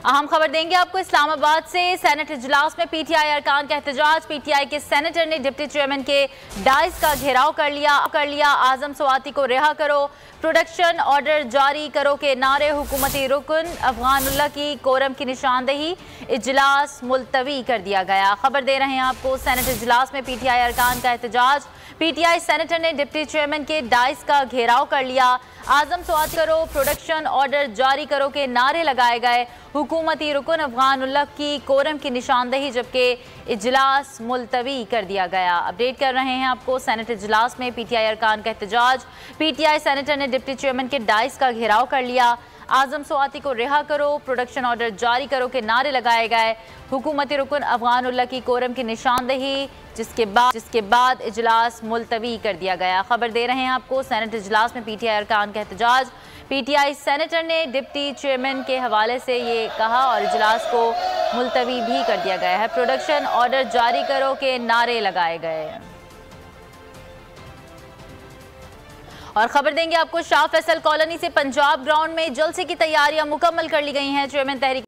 अहम खबर देंगे आपको इस्लामाबाद से। सेनेट इजलास में पीटीआई अरकान का एहतजाज। पीटीआई के सेनेटर ने डिप्टी चेयरमैन के डाइस का घेराव कर लिया। आजम स्वाति को रिहा करो, प्रोडक्शन ऑर्डर जारी करो के नारे। हुकूमती रुकन अफगानुल्लाह की कोरम की निशानदेही। इजलास मुलतवी कर दिया गया। खबर दे रहे हैं आपको, सेनेट इजलास में पीटीआई अरकान का एहतजाज। पीटीआई सेनेटर ने डिप्टी चेयरमैन के डाइस का घेराव कर लिया। आजम स्वाति करो, प्रोडक्शन ऑर्डर जारी करो के नारे लगाए गए। हुकूमती रुकन अफगानुल्लाह की कोरम की निशानदेही, जबकि इजलास मुलतवी कर दिया गया। अपडेट कर रहे हैं आपको, सेनेट इजलास में पीटीआई अरकान का एहतजाज। पीटीआई सेनेटर ने डिप्टी चेयरमैन के डाइस का घेराव कर लिया। आजम स्वाति को रिहा करो, प्रोडक्शन ऑर्डर जारी करो के नारे लगाए गए। हुकूमती रुकन अफगानुल्लाह की कोरम की निशानदेही, जिसके बाद इजलास मुलतवी कर दिया गया। खबर दे रहे हैं आपको, सेनेट इजलास में पीटीआई अरकान का एहतजाज। पीटीआई सेनेटर ने डिप्टी चेयरमैन के हवाले से ये कहा और इजलास को मुलतवी भी कर दिया गया है। प्रोडक्शन ऑर्डर जारी करो के नारे लगाए गए। और खबर देंगे आपको, शाह फैसल कॉलोनी से पंजाब ग्राउंड में जलसे की तैयारियां मुकम्मल कर ली गई हैं। चेयरमैन तहरीक